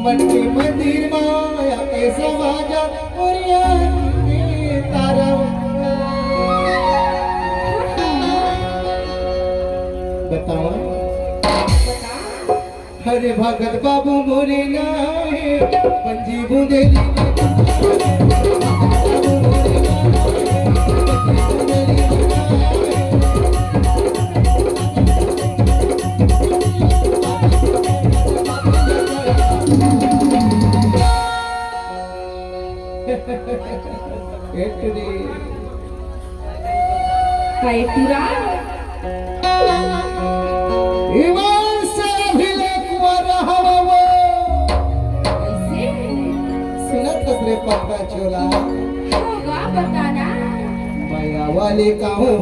मन के मंदिर माया के समाजा तारा बताओ हरे भगत बाबू मोरे नाहे पंजी बुंदेली कायतुरा ईमान से अभिले कुंवर हवा ऐसे सुनत रे पक्का चोला होगा बताना माया वाले का हूँ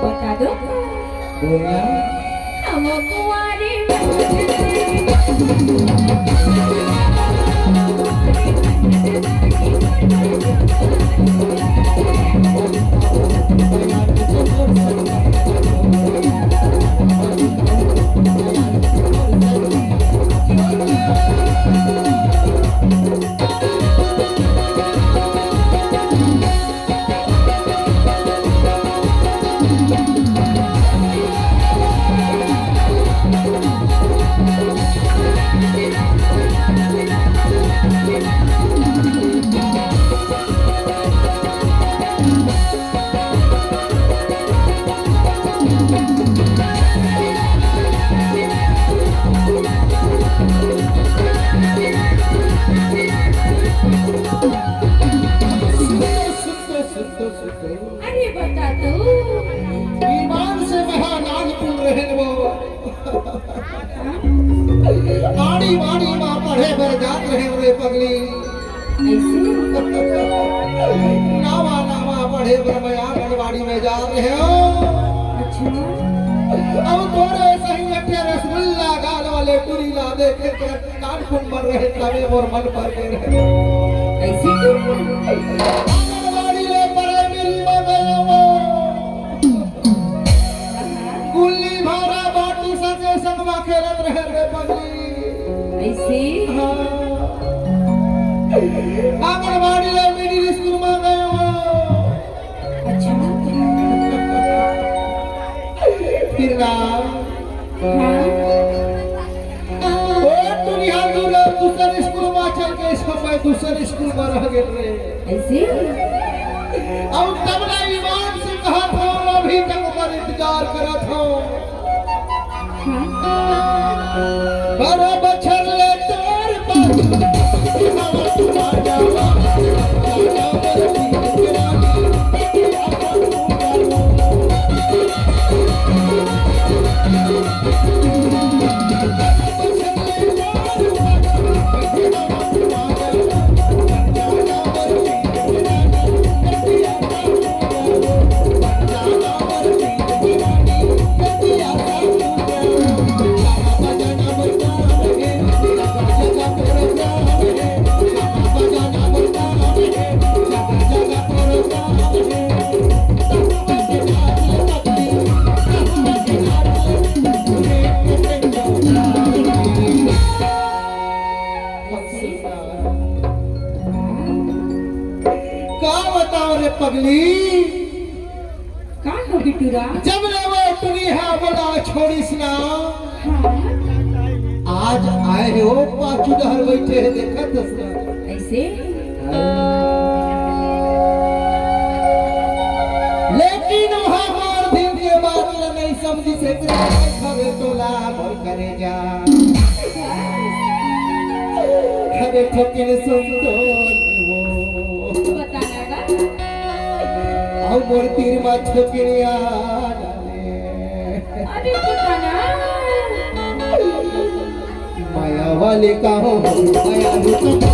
बता दो बोलना हम कुंवारी अरे बता दो ईमान से महानान पुल रहे वो आड़ी वाड़ी माँ पढ़े बर जात रहे रे पगली ऐसे नावा नावा पढ़े बर मैं आंगनवाड़ी में जा रहे हो अच्छा अब थोड़े सही अट्ठे रसगुल्ला गाल वाले पूरी ला दे के कान फुन मर रहे तवे और मन पर के रहे ऐसे क्यों आंगनवाड़ी ले पढ़े मेरी में गया वो गुल्ली भारा बाटी सके संगवा खेलत रहे रे पगली ऐसे आंगनवाड़ी ले मेरी स्कूल में गए हो अच्छा फिर ना हाँ ओ दुनिया दूर दूसरे स्कूल में चल के समय दूसरे स्कूल में रह गए रे ऐसे अब तब ना ईमान से कहा था अभी तक पर इंतजार करा था बड़ा बछर ले तोर पर पगली का हो बिटुरा जब ले वो टुनिया बड़ा छोड़ी सुना आज आए हो पाछू डहर बैठे है देखत ऐसे लेकिन हमार दिन के बाद नहीं समझी से खबे तोला भर करे जा खबे ठोकिन सुन तो बताना का आहो मोर तीर मा छोकरिया डाले अरे ठिकाना माया वाले का हो माया रूप